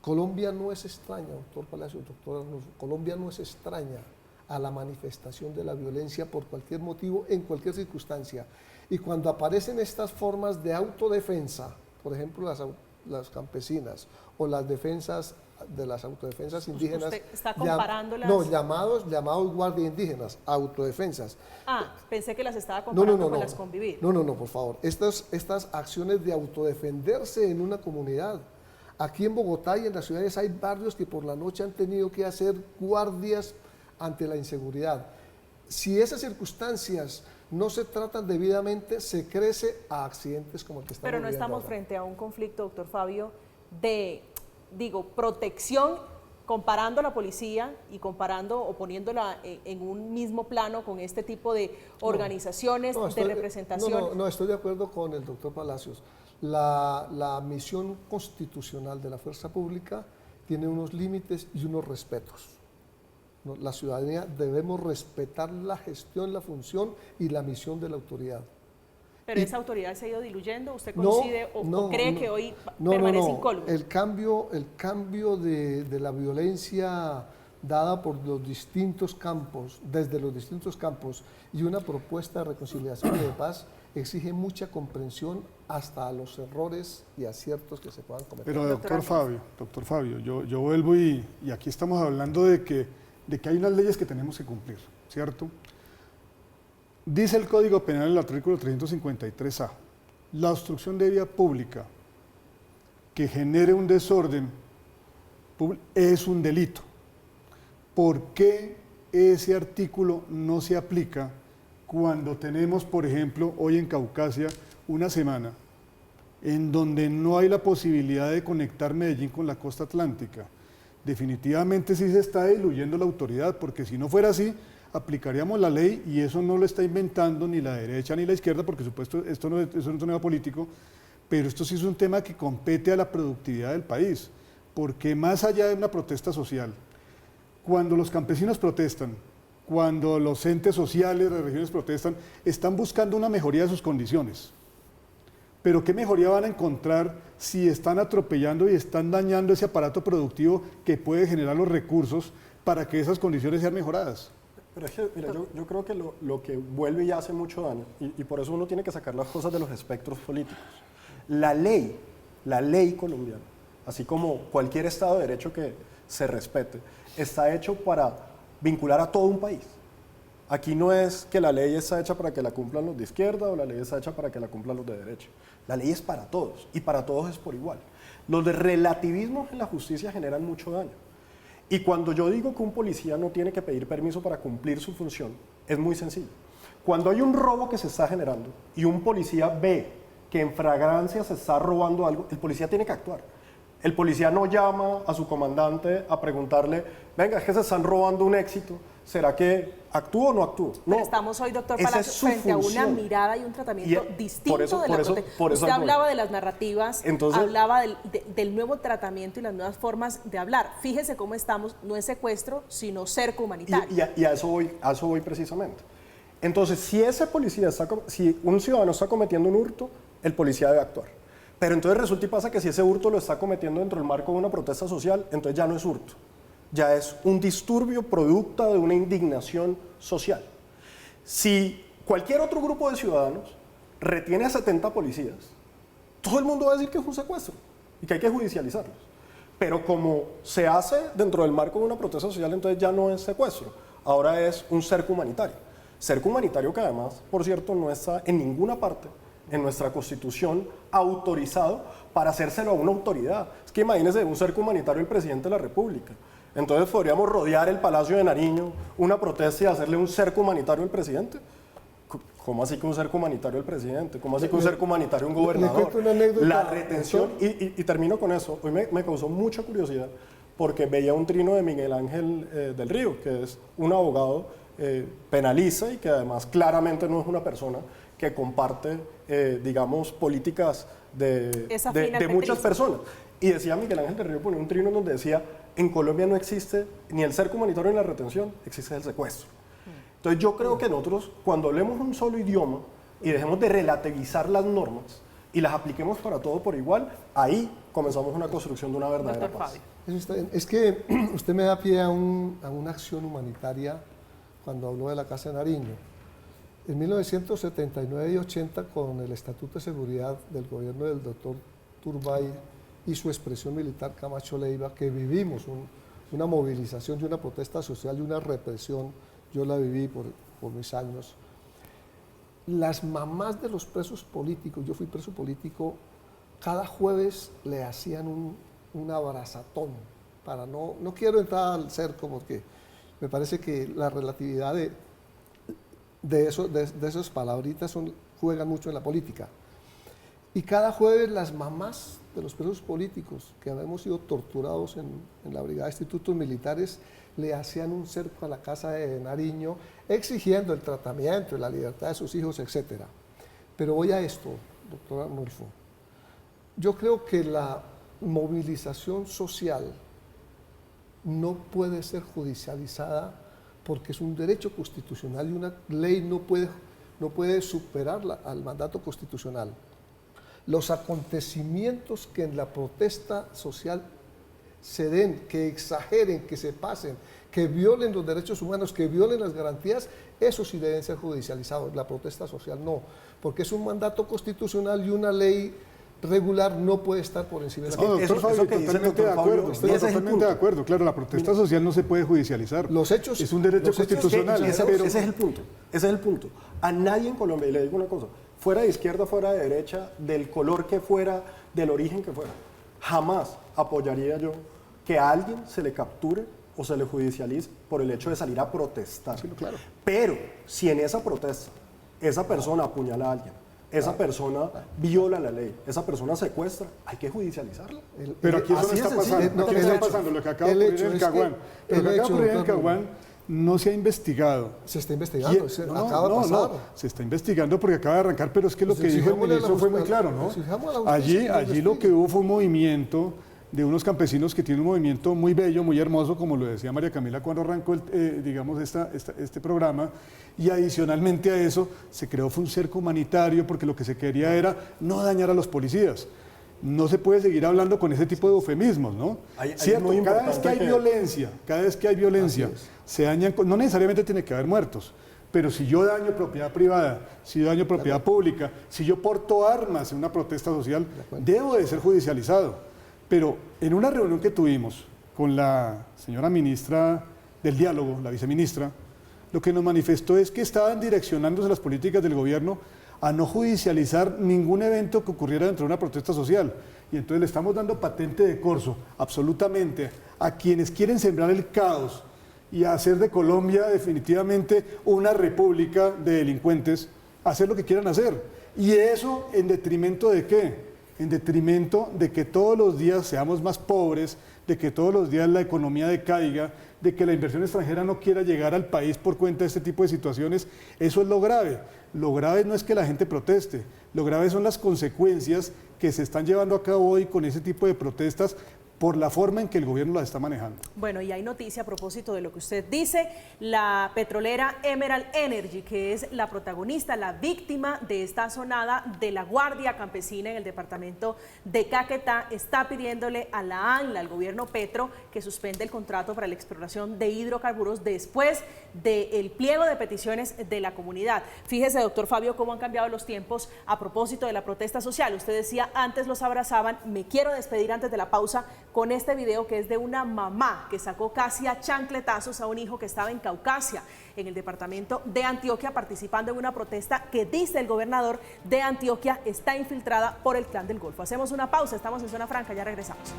Colombia no es extraña, doctor Palacios, doctor Arnulfo, Colombia no es extraña a la manifestación de la violencia por cualquier motivo, en cualquier circunstancia. Y cuando aparecen estas formas de autodefensa, por ejemplo las campesinas o las defensas de las autodefensas indígenas. ¿Usted está comparándolas? No, llamados guardias indígenas, autodefensas. Pensé que las estaba comparando con las convivir. No, por favor. Estas acciones de autodefenderse en una comunidad. Aquí en Bogotá y en las ciudades hay barrios que por la noche han tenido que hacer guardias ante la inseguridad. Si esas circunstancias no se tratan debidamente, se crece a accidentes como el que estamos viviendo. Pero no estamos ahora frente a un conflicto, doctor Fabio, de protección, comparando a la policía y comparando o poniéndola en un mismo plano con este tipo de organizaciones de representación. No, estoy de acuerdo con el doctor Palacios. La misión constitucional de la fuerza pública tiene unos límites y unos respetos. La ciudadanía debemos respetar la gestión, la función y la misión de la autoridad. ¿Pero esa autoridad se ha ido diluyendo? ¿Usted coincide o cree que hoy permanece incólume? El cambio de la violencia dada por los distintos campos, desde los distintos campos, y una propuesta de reconciliación y de paz exige mucha comprensión hasta a los errores y aciertos que se puedan cometer. Pero doctor Fabio, yo vuelvo y aquí estamos hablando de que hay unas leyes que tenemos que cumplir, ¿cierto? Dice el Código Penal en el artículo 353A, la obstrucción de vía pública que genere un desorden es un delito. ¿Por qué ese artículo no se aplica cuando tenemos, por ejemplo, hoy en Caucasia, una semana en donde no hay la posibilidad de conectar Medellín con la costa atlántica? Definitivamente sí se está diluyendo la autoridad, porque si no fuera así, aplicaríamos la ley, y eso no lo está inventando ni la derecha ni la izquierda, porque supuesto esto no es un tema político, pero esto sí es un tema que compete a la productividad del país, porque más allá de una protesta social, cuando los campesinos protestan, cuando los entes sociales de regiones protestan, están buscando una mejoría de sus condiciones. Pero ¿qué mejoría van a encontrar si están atropellando y están dañando ese aparato productivo que puede generar los recursos para que esas condiciones sean mejoradas? Pero es que, mira, yo creo que lo que vuelve y hace mucho daño, y por eso uno tiene que sacar las cosas de los espectros políticos. La ley colombiana, así como cualquier Estado de Derecho que se respete, está hecho para vincular a todo un país. Aquí no es que la ley está hecha para que la cumplan los de izquierda o la ley está hecha para que la cumplan los de derecha. La ley es para todos y para todos es por igual. Los de relativismos en la justicia generan mucho daño. Y cuando yo digo que un policía no tiene que pedir permiso para cumplir su función, es muy sencillo. Cuando hay un robo que se está generando y un policía ve que en flagrancia se está robando algo, el policía tiene que actuar. El policía no llama a su comandante a preguntarle, venga, es que se están robando un éxito, ¿será que actúo o no actúo? No. Pero estamos hoy, doctor Esa Palacio, es su frente a una función. mirada y un tratamiento distinto de la protesta. por eso Usted hablaba de las narrativas, Entonces, hablaba del nuevo tratamiento y las nuevas formas de hablar. Fíjese cómo estamos, no es secuestro, sino cerco humanitario. Y a eso voy precisamente. Entonces, si ese policía si un ciudadano está cometiendo un hurto, el policía debe actuar. Pero entonces resulta y pasa que si ese hurto lo está cometiendo dentro del marco de una protesta social, entonces ya no es hurto, ya es un disturbio producto de una indignación social. Si cualquier otro grupo de ciudadanos retiene a 70 policías, todo el mundo va a decir que es un secuestro y que hay que judicializarlos. Pero como se hace dentro del marco de una protesta social, entonces ya no es secuestro, ahora es un cerco humanitario. Cerco humanitario que además, por cierto, no está en ninguna parte en nuestra Constitución autorizado para hacérselo a una autoridad. Es que imagínense un cerco humanitario del presidente de la República. Entonces podríamos rodear el Palacio de Nariño, una protesta y hacerle un cerco humanitario al presidente. ¿Cómo así que un cerco humanitario al presidente? ¿Cómo así que un cerco humanitario a un gobernador? Le cuento una anécdota. La retención, y termino con eso, hoy me causó mucha curiosidad porque veía un trino de Miguel Ángel del Río, que es un abogado penalista y que además claramente no es una persona que comparte, digamos, políticas de muchas personas. Y decía Miguel Ángel del Río, ponía un trino donde decía, en Colombia no existe ni el cerco humanitario ni la retención, existe el secuestro. Entonces yo creo que nosotros, cuando hablemos un solo idioma y dejemos de relativizar las normas y las apliquemos para todo por igual, ahí comenzamos una construcción de una verdadera paz. Es que usted me da pie a una acción humanitaria cuando habló de la Casa de Nariño. En 1979 y 80, con el Estatuto de Seguridad del gobierno del doctor Turbay y su expresión militar Camacho Leiva, que vivimos una movilización y una protesta social y una represión, yo la viví por mis años. Las mamás de los presos políticos, yo fui preso político, cada jueves le hacían un abrazatón, para no quiero entrar al cerco porque me parece que la relatividad de esas palabritas juegan mucho en la política. Y cada jueves las mamás de los presos políticos que habíamos sido torturados en la Brigada de Institutos Militares le hacían un cerco a la Casa de Nariño exigiendo el tratamiento y la libertad de sus hijos, etc. Pero voy a esto, doctor Arnulfo. Yo creo que la movilización social no puede ser judicializada porque es un derecho constitucional y una ley no puede superar al mandato constitucional. Los acontecimientos que en la protesta social se den, que exageren, que se pasen, que violen los derechos humanos, que violen las garantías, eso sí deben ser judicializados. La protesta social no, porque es un mandato constitucional y una ley regular no puede estar por encima de la ley. Doctor Fabio, totalmente de acuerdo. Estoy totalmente de acuerdo. Claro, la protesta social no se puede judicializar. Los hechos es un derecho constitucional. Ese es el punto. Ese es el punto. A nadie en Colombia, y le digo una cosa, fuera de izquierda, fuera de derecha, del color que fuera, del origen que fuera, jamás apoyaría yo que a alguien se le capture o se le judicialice por el hecho de salir a protestar. Sí, claro. Pero si en esa protesta esa persona apuñala a alguien, esa persona viola la ley, esa persona secuestra, hay que judicializarla. Pero aquí eso no está pasando. Aquí no está pasando lo que acaba de ocurrir en el Caguán. Lo que acaba de ocurrir en el Caguán no se ha investigado. Se está investigando, acaba de pasar. Se está investigando porque acaba de arrancar, pero es que lo que dijo el ministro fue muy claro, ¿no? Allí lo que hubo fue un movimiento de unos campesinos que tienen un movimiento muy bello, muy hermoso, como lo decía María Camila cuando arrancó digamos este programa, y adicionalmente a eso se creó fue un cerco humanitario porque lo que se quería era no dañar a los policías. No se puede seguir hablando con ese tipo de eufemismos, ¿no? Cierto, cada vez que hay violencia, se dañan, no necesariamente tiene que haber muertos, pero si yo daño propiedad privada, si yo daño propiedad pública, si yo porto armas en una protesta social, debo de ser judicializado. Pero en una reunión que tuvimos con la señora ministra del Diálogo, la viceministra, lo que nos manifestó es que estaban direccionándose las políticas del gobierno a no judicializar ningún evento que ocurriera dentro de una protesta social. Y entonces le estamos dando patente de corso absolutamente a quienes quieren sembrar el caos y hacer de Colombia definitivamente una república de delincuentes, hacer lo que quieran hacer. Y eso en detrimento de ¿qué? En detrimento de que todos los días seamos más pobres, de que todos los días la economía decaiga, de que la inversión extranjera no quiera llegar al país por cuenta de este tipo de situaciones. Eso es lo grave. Lo grave no es que la gente proteste, lo grave son las consecuencias que se están llevando a cabo hoy con ese tipo de protestas por la forma en que el gobierno las está manejando. Bueno, y hay noticia a propósito de lo que usted dice. La petrolera Emerald Energy, que es la protagonista, la víctima de esta asonada de la Guardia Campesina en el departamento de Caquetá, está pidiéndole a la ANLA, al gobierno Petro, que suspende el contrato para la exploración de hidrocarburos después del pliego de peticiones de la comunidad. Fíjese, doctor Fabio, cómo han cambiado los tiempos a propósito de la protesta social. Usted decía, antes los abrazaban. Me quiero despedir antes de la pausa con este video que es de una mamá que sacó casi a chancletazos a un hijo que estaba en Caucasia, en el departamento de Antioquia, participando en una protesta que, dice el gobernador de Antioquia, está infiltrada por el Clan del Golfo. Hacemos una pausa, estamos en Zona Franca, ya regresamos.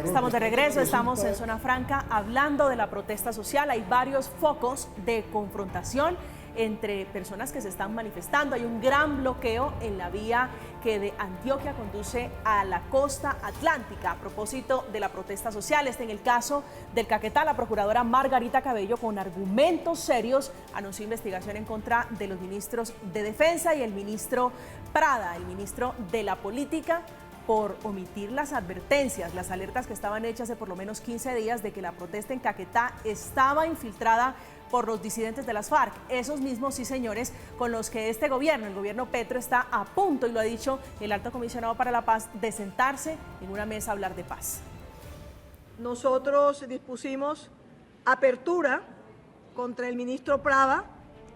Estamos de regreso, estamos en Zona Franca hablando de la protesta social. Hay varios focos de confrontación entre personas que se están manifestando. Hay un gran bloqueo en la vía que de Antioquia conduce a la costa atlántica a propósito de la protesta social. En el caso del Caquetá, la procuradora Margarita Cabello, con argumentos serios, anunció investigación en contra de los ministros de Defensa y el ministro Prada, el ministro de la Política, por omitir las advertencias, las alertas que estaban hechas hace por lo menos 15 días de que la protesta en Caquetá estaba infiltrada por los disidentes de las FARC, esos mismos, sí señores, con los que este gobierno, el gobierno Petro, está a punto, y lo ha dicho el alto comisionado para la paz, de sentarse en una mesa a hablar de paz. Nosotros dispusimos apertura contra el ministro Prada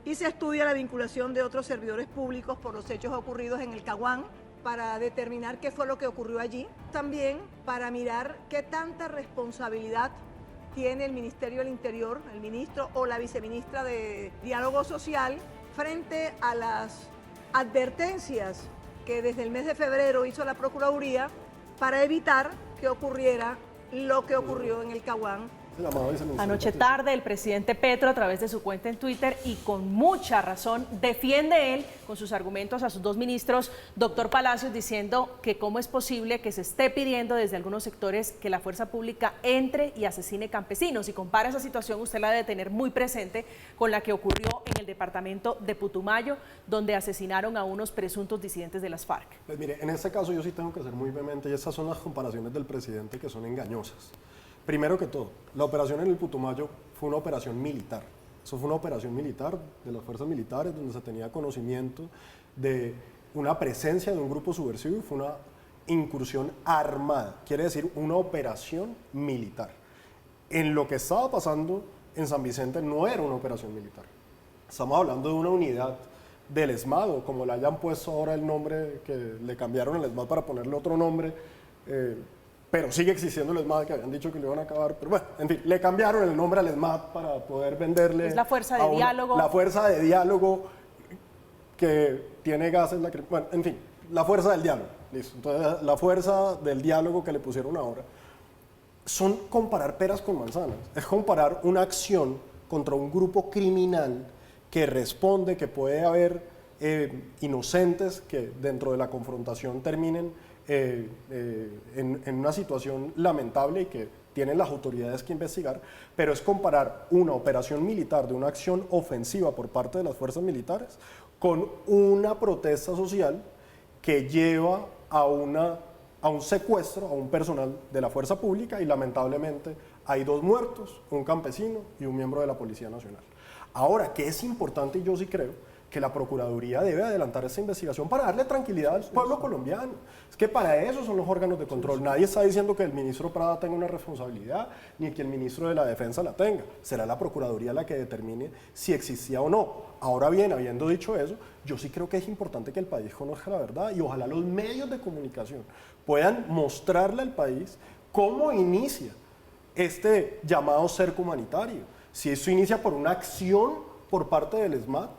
y se estudia la vinculación de otros servidores públicos por los hechos ocurridos en el Caguán, para determinar qué fue lo que ocurrió allí, también para mirar qué tanta responsabilidad tiene el Ministerio del Interior, el ministro o la viceministra de Diálogo Social, frente a las advertencias que desde el mes de febrero hizo la Procuraduría para evitar que ocurriera lo que ocurrió en el Caguán. Anoche tarde, el presidente Petro, a través de su cuenta en Twitter, y con mucha razón, defiende él con sus argumentos a sus dos ministros, doctor Palacios, diciendo que cómo es posible que se esté pidiendo desde algunos sectores que la fuerza pública entre y asesine campesinos. Y compara esa situación, usted la debe tener muy presente, con la que ocurrió en el departamento de Putumayo, donde asesinaron a unos presuntos disidentes de las FARC. Pues mire, en este caso yo sí tengo que ser muy vehemente, y esas son las comparaciones del presidente que son engañosas. Primero que todo, la operación en el Putumayo fue una operación militar. Eso fue una operación militar de las fuerzas militares, donde se tenía conocimiento de una presencia de un grupo subversivo, y fue una incursión armada, quiere decir una operación militar. En lo que estaba pasando en San Vicente no era una operación militar. Estamos hablando de una unidad del ESMAD, o como le hayan puesto ahora el nombre, que le cambiaron el ESMAD para ponerle otro nombre, pero sigue existiendo el ESMAD, que habían dicho que lo iban a acabar, pero bueno, en fin, le cambiaron el nombre al ESMAD para poder venderle... Es la fuerza de diálogo. La fuerza de diálogo que tiene gases, bueno, en fin, la fuerza del diálogo, listo. Entonces, la fuerza del diálogo que le pusieron ahora son comparar peras con manzanas, es comparar una acción contra un grupo criminal que responde, que puede haber inocentes que dentro de la confrontación terminen en una situación lamentable y que tienen las autoridades que investigar, pero es comparar una operación militar de una acción ofensiva por parte de las fuerzas militares con una protesta social que lleva a un secuestro a un personal de la fuerza pública, y lamentablemente hay 2 muertos, un campesino y un miembro de la Policía Nacional. Ahora, que es importante, y yo sí creo que la Procuraduría debe adelantar esta investigación para darle tranquilidad al pueblo colombiano. Es que para eso son los órganos de control. Nadie está diciendo que el ministro Prada tenga una responsabilidad, ni que el ministro de la Defensa la tenga. Será la Procuraduría la que determine si existía o no. Ahora bien, habiendo dicho eso, yo sí creo que es importante que el país conozca la verdad, y ojalá los medios de comunicación puedan mostrarle al país cómo inicia este llamado cerco humanitario. Si eso inicia por una acción por parte del ESMAD,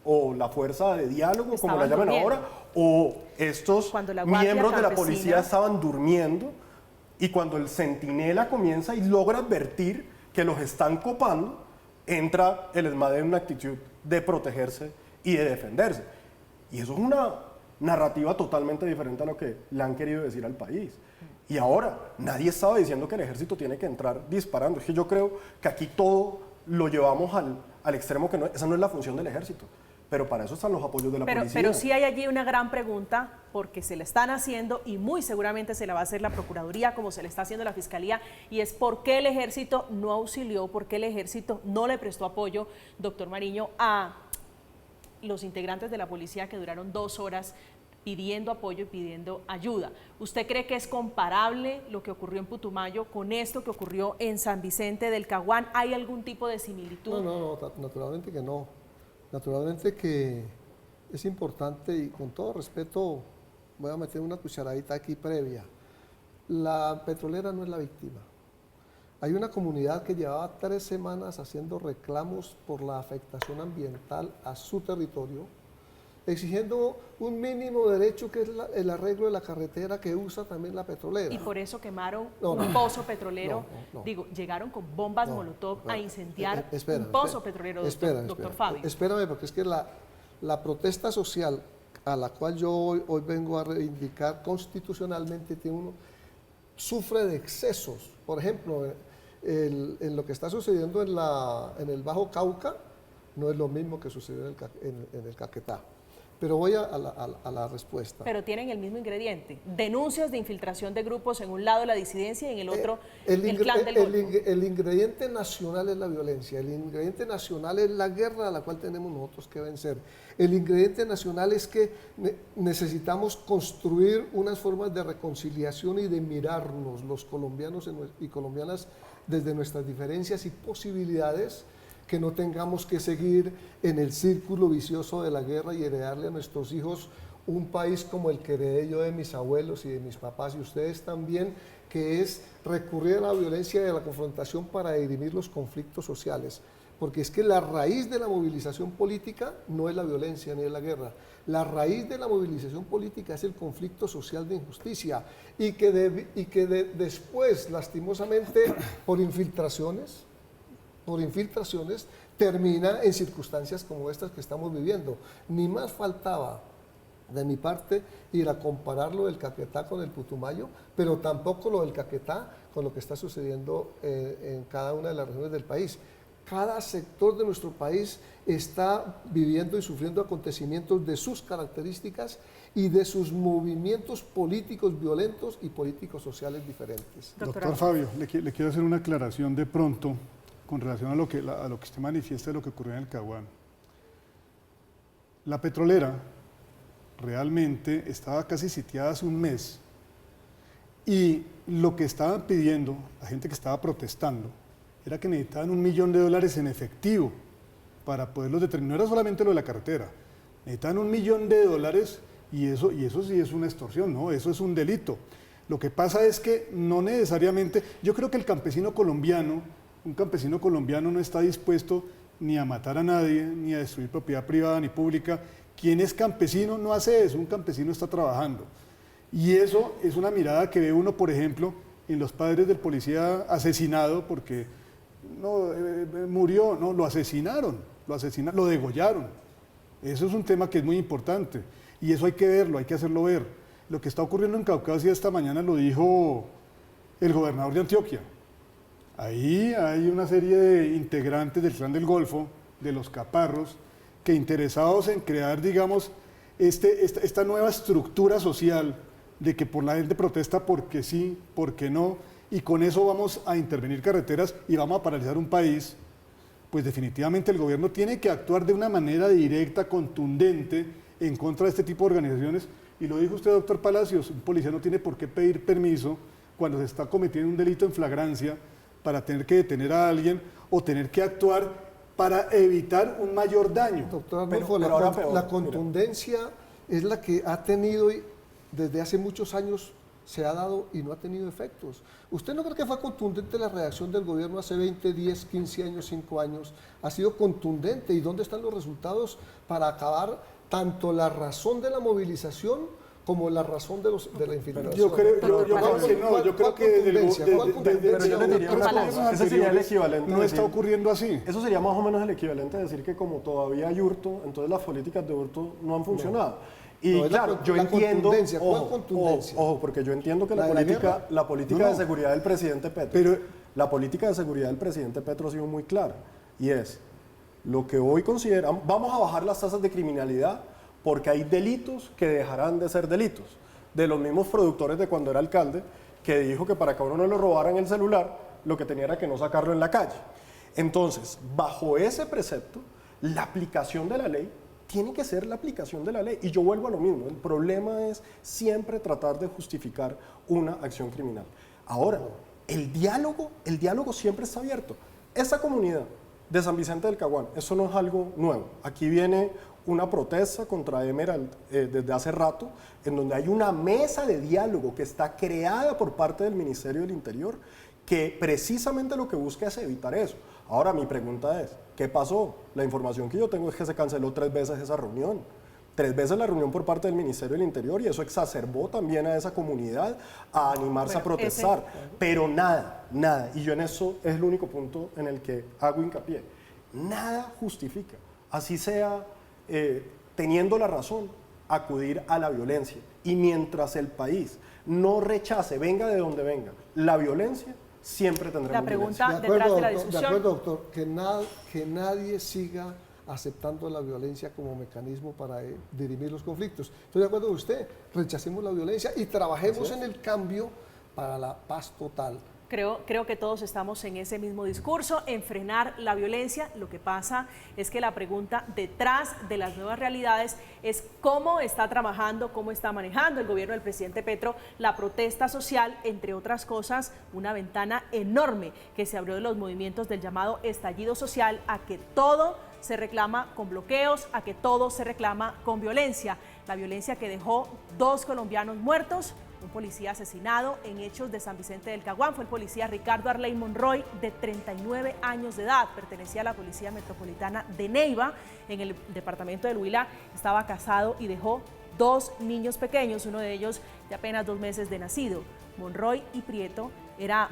o la fuerza de diálogo, como la llaman ahora, o estos miembros de la policía estaban durmiendo, y cuando el centinela comienza y logra advertir que los están copando, entra el ESMAD en una actitud de protegerse y de defenderse. Y eso es una narrativa totalmente diferente a lo que le han querido decir al país. Y ahora, nadie estaba diciendo que el ejército tiene que entrar disparando. Es que yo creo que aquí todo lo llevamos al extremo, que esa no es la función del ejército. Pero para eso están los apoyos de la policía. Pero sí hay allí una gran pregunta, porque se le están haciendo, y muy seguramente se la va a hacer la Procuraduría, como se le está haciendo la Fiscalía, y es por qué el ejército no auxilió, por qué el ejército no le prestó apoyo, doctor Mariño, a los integrantes de la policía que duraron 2 horas pidiendo apoyo y pidiendo ayuda. ¿Usted cree que es comparable lo que ocurrió en Putumayo con esto que ocurrió en San Vicente del Caguán? ¿Hay algún tipo de similitud? No, naturalmente que no. Naturalmente que es importante, y con todo respeto voy a meter una cucharadita aquí previa. La petrolera no es la víctima. Hay una comunidad que llevaba 3 semanas haciendo reclamos por la afectación ambiental a su territorio, exigiendo un mínimo derecho, que es el arreglo de la carretera que usa también la petrolera. Y por eso quemaron un pozo petrolero. Digo, llegaron con bombas Molotov a incendiar un pozo petrolero, doctor Fabio. Espérame, porque es que la protesta social a la cual yo hoy vengo a reivindicar constitucionalmente sufre de excesos. Por ejemplo, en lo que está sucediendo en el Bajo Cauca no es lo mismo que sucedió en el Caquetá. Pero voy a la respuesta. Pero tienen el mismo ingrediente. Denuncias de infiltración de grupos, en un lado la disidencia y en el otro el clan del Golfo. El ingrediente nacional es la violencia, el ingrediente nacional es la guerra a la cual tenemos nosotros que vencer. El ingrediente nacional es que necesitamos construir unas formas de reconciliación y de mirarnos los colombianos y colombianas desde nuestras diferencias y posibilidades, que no tengamos que seguir en el círculo vicioso de la guerra y heredarle a nuestros hijos un país como el que heredé yo de mis abuelos y de mis papás y ustedes también, que es recurrir a la violencia y a la confrontación para dirimir los conflictos sociales. Porque es que la raíz de la movilización política no es la violencia ni es la guerra. La raíz de la movilización política es el conflicto social de injusticia y que después, lastimosamente, por infiltraciones, termina en circunstancias como estas que estamos viviendo. Ni más faltaba de mi parte ir a comparar lo del Caquetá con el Putumayo, pero tampoco lo del Caquetá con lo que está sucediendo en cada una de las regiones del país. Cada sector de nuestro país está viviendo y sufriendo acontecimientos de sus características y de sus movimientos políticos violentos y políticos sociales diferentes. Doctor Fabio, le quiero hacer una aclaración de pronto con relación a lo que usted manifiesta de lo que ocurrió en el Caguán. La petrolera realmente estaba casi sitiada hace un mes y lo que estaban pidiendo, la gente que estaba protestando, era que necesitaban $1 millón en efectivo para poderlos determinar. No era solamente lo de la carretera, necesitaban $1 millón y eso sí es una extorsión, ¿no? Eso es un delito. Lo que pasa es que no necesariamente, yo creo que un campesino colombiano no está dispuesto ni a matar a nadie, ni a destruir propiedad privada ni pública. Quien es campesino no hace eso, un campesino está trabajando. Y eso es una mirada que ve uno, por ejemplo, en los padres del policía asesinado, porque murió, lo asesinaron, lo degollaron. Eso es un tema que es muy importante y eso hay que verlo, hay que hacerlo ver. Lo que está ocurriendo en Caucasia esta mañana lo dijo el gobernador de Antioquia. Ahí hay una serie de integrantes del clan del Golfo, de los caparros, que interesados en crear, digamos, esta nueva estructura social de que por la gente protesta porque sí, porque no, y con eso vamos a intervenir carreteras y vamos a paralizar un país, pues definitivamente el gobierno tiene que actuar de una manera directa, contundente, en contra de este tipo de organizaciones. Y lo dijo usted, doctor Palacios, un policía no tiene por qué pedir permiso cuando se está cometiendo un delito en flagrancia para tener que detener a alguien o tener que actuar para evitar un mayor daño. Doctor Arnulfo, la contundencia es la que ha tenido desde hace muchos años se ha dado y no ha tenido efectos. ¿Usted no cree que fue contundente la reacción del gobierno hace 20, 10, 15 años, 5 años? Ha sido contundente. ¿Y dónde están los resultados para acabar tanto la razón de la movilización como la razón de la infiltración? Yo creo que no, yo creo que pero yo le diría una cosa, ese sería el equivalente. No está ocurriendo así. Eso sería más o menos el equivalente a decir que como todavía hay hurto, entonces las políticas de hurto no han funcionado. Y No, claro, yo la entiendo, contundencia, ¿cuál ojo, contundencia? ojo, porque yo entiendo que ¿La de la guerra? la política No. de seguridad del presidente Petro, la política de seguridad del presidente Petro ha sido muy clara, y es lo que hoy consideramos, vamos a bajar las tasas de criminalidad porque hay delitos que dejarán de ser delitos. De los mismos productores de cuando era alcalde, que dijo que para que a uno no le robaran el celular, lo que tenía era que no sacarlo en la calle. Entonces, bajo ese precepto, la aplicación de la ley tiene que ser la aplicación de la ley. Y yo vuelvo a lo mismo, el problema es siempre tratar de justificar una acción criminal. Ahora, el diálogo siempre está abierto. Esa comunidad de San Vicente del Caguán, eso no es algo nuevo. Aquí viene una protesta contra Emerald desde hace rato, en donde hay una mesa de diálogo que está creada por parte del Ministerio del Interior, que precisamente lo que busca es evitar eso. Ahora mi pregunta es, ¿qué pasó? La información que yo tengo es que se canceló 3 veces esa reunión. 3 veces la reunión por parte del Ministerio del Interior, y eso exacerbó también a esa comunidad a animarse a protestar. Pero nada, y yo en eso es el único punto en el que hago hincapié. Nada justifica, así sea teniendo la razón, acudir a la violencia. Y mientras el país no rechace, venga de donde venga, la violencia, siempre tendremos La pregunta De detrás acuerdo, de la doctor, discusión. de acuerdo, doctor, que nadie siga aceptando la violencia como mecanismo para dirimir los conflictos. Estoy de acuerdo con usted, rechacemos la violencia y trabajemos en el cambio para la paz total. Creo que todos estamos en ese mismo discurso, en frenar la violencia. Lo que pasa es que la pregunta detrás de las nuevas realidades es cómo está trabajando, cómo está manejando el gobierno del presidente Petro la protesta social, entre otras cosas, una ventana enorme que se abrió de los movimientos del llamado estallido social, a que todo se reclama con bloqueos, a que todo se reclama con violencia. La violencia que dejó 2 colombianos muertos, un policía asesinado en hechos de San Vicente del Caguán. Fue el policía Ricardo Arley Monroy, de 39 años de edad. Pertenecía a la Policía Metropolitana de Neiva, en el departamento del Huila. Estaba casado y dejó 2 niños pequeños, uno de ellos de apenas 2 meses de nacido. Monroy Prieto era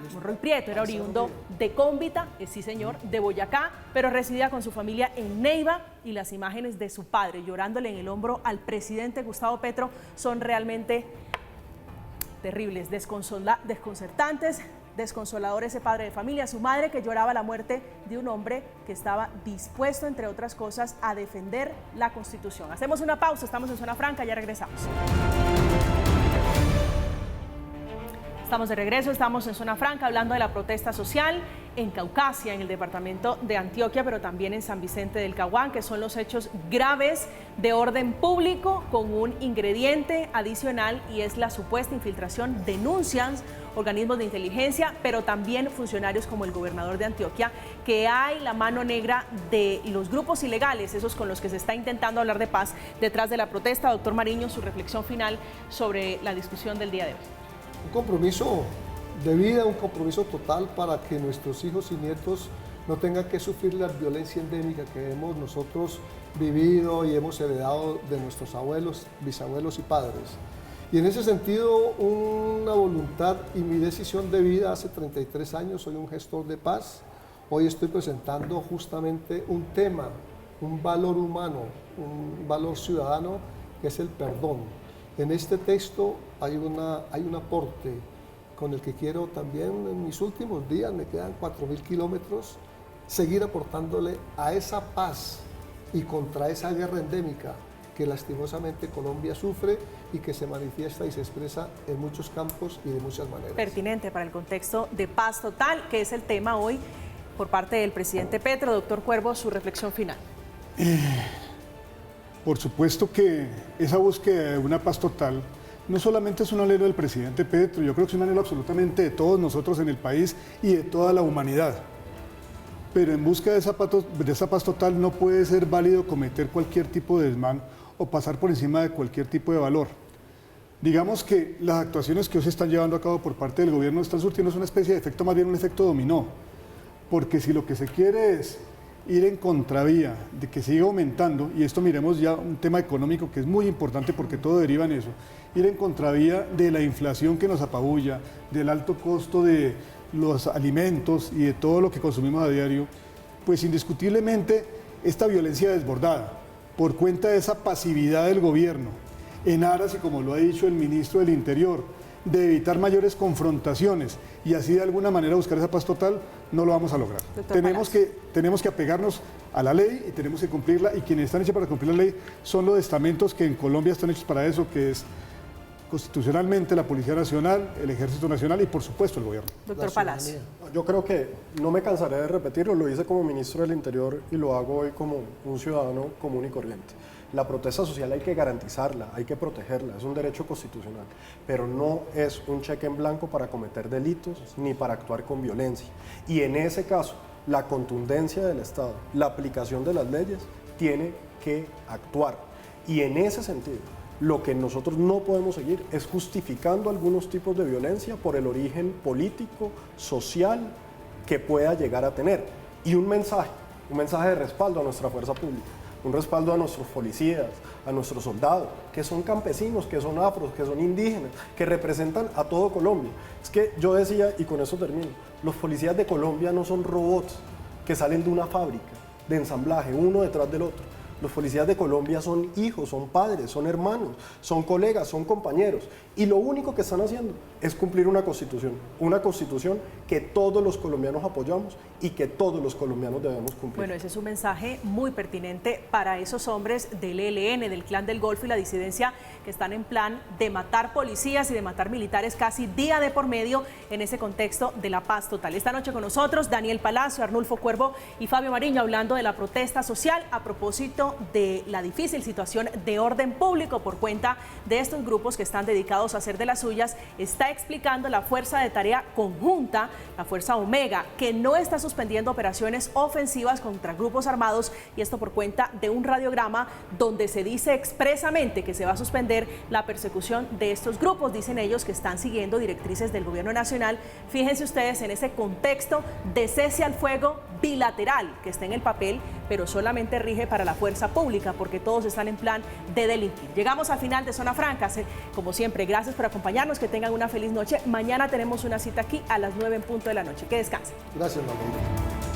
oriundo de Cómbita, sí señor, de Boyacá, pero residía con su familia en Neiva, y las imágenes de su padre llorándole en el hombro al presidente Gustavo Petro son realmente terribles, desconcertantes, desconsolador ese padre de familia, su madre que lloraba la muerte de un hombre que estaba dispuesto, entre otras cosas, a defender la Constitución. Hacemos una pausa, estamos en Zona Franca, ya regresamos. Estamos de regreso, estamos en Zona Franca hablando de la protesta social en Caucasia, en el departamento de Antioquia, pero también en San Vicente del Caguán, que son los hechos graves de orden público con un ingrediente adicional, y es la supuesta infiltración. Denuncian organismos de inteligencia, pero también funcionarios como el gobernador de Antioquia, que hay la mano negra de los grupos ilegales, esos con los que se está intentando hablar de paz detrás de la protesta. Doctor Mariño, su reflexión final sobre la discusión del día de hoy. Un compromiso de vida, un compromiso total para que nuestros hijos y nietos no tengan que sufrir la violencia endémica que hemos nosotros vivido y hemos heredado de nuestros abuelos, bisabuelos y padres. Y en ese sentido, una voluntad y mi decisión de vida hace 33 años, soy un gestor de paz. Hoy estoy presentando justamente un tema, un valor humano, un valor ciudadano, que es el perdón. En este texto hay un aporte con el que quiero también, en mis últimos días, me quedan 4.000 kilómetros, seguir aportándole a esa paz y contra esa guerra endémica que lastimosamente Colombia sufre y que se manifiesta y se expresa en muchos campos y de muchas maneras. Pertinente para el contexto de paz total, que es el tema hoy por parte del presidente Petro. Doctor Cuervo, su reflexión final. Por supuesto que esa búsqueda de una paz total no solamente es un anhelo del presidente Petro, yo creo que es un anhelo absolutamente de todos nosotros en el país y de toda la humanidad. Pero en busca de esa paz total no puede ser válido cometer cualquier tipo de desmán o pasar por encima de cualquier tipo de valor. Digamos que las actuaciones que hoy se están llevando a cabo por parte del gobierno están surtiendo una especie de efecto, más bien un efecto dominó, porque si lo que se quiere es ir en contravía de que siga aumentando, y esto miremos ya un tema económico que es muy importante porque todo deriva en eso, ir en contravía de la inflación que nos apabulla, del alto costo de los alimentos y de todo lo que consumimos a diario, pues indiscutiblemente esta violencia desbordada por cuenta de esa pasividad del gobierno en aras, y como lo ha dicho el ministro del Interior, de evitar mayores confrontaciones y así de alguna manera buscar esa paz total, no lo vamos a lograr. Tenemos que apegarnos a la ley y tenemos que cumplirla, y quienes están hechos para cumplir la ley son los estamentos que en Colombia están hechos para eso, que es constitucionalmente la Policía Nacional, el Ejército Nacional y por supuesto el gobierno. Doctor Palacio. Yo creo que no me cansaré de repetirlo, lo hice como ministro del Interior y lo hago hoy como un ciudadano común y corriente. La protesta social hay que garantizarla, hay que protegerla, es un derecho constitucional, pero no es un cheque en blanco para cometer delitos ni para actuar con violencia. Y en ese caso, la contundencia del Estado, la aplicación de las leyes, tiene que actuar. Y en ese sentido, lo que nosotros no podemos seguir es justificando algunos tipos de violencia por el origen político, social que pueda llegar a tener. Y un mensaje de respaldo a nuestra fuerza pública, un respaldo a nuestros policías, a nuestros soldados, que son campesinos, que son afros, que son indígenas, que representan a todo Colombia. Es que yo decía, y con eso termino, los policías de Colombia no son robots que salen de una fábrica de ensamblaje, uno detrás del otro. Los policías de Colombia son hijos, son padres, son hermanos, son colegas, son compañeros. Y lo único que están haciendo es cumplir una constitución que todos los colombianos apoyamos y que todos los colombianos debemos cumplir. Bueno, ese es un mensaje muy pertinente para esos hombres del ELN, del Clan del Golfo y la disidencia que están en plan de matar policías y de matar militares casi día de por medio en ese contexto de la paz total. Esta noche con nosotros Daniel Palacio, Arnulfo Cuervo y Fabio Mariño hablando de la protesta social a propósito de la difícil situación de orden público por cuenta de estos grupos que están dedicados a hacer de las suyas. Está explicando la Fuerza de Tarea Conjunta, la Fuerza Omega, que no está suspendiendo operaciones ofensivas contra grupos armados, y esto por cuenta de un radiograma donde se dice expresamente que se va a suspender la persecución de estos grupos. Dicen ellos que están siguiendo directrices del gobierno nacional. Fíjense ustedes en ese contexto de cese al fuego bilateral que está en el papel, pero solamente rige para la fuerza pública porque todos están en plan de delinquir. Llegamos al final de Zona Franca. Como siempre, gracias por acompañarnos, que tengan una feliz noche. Mañana tenemos una cita aquí a las 9 en punto de la noche. Que descansen. Gracias, Manuel.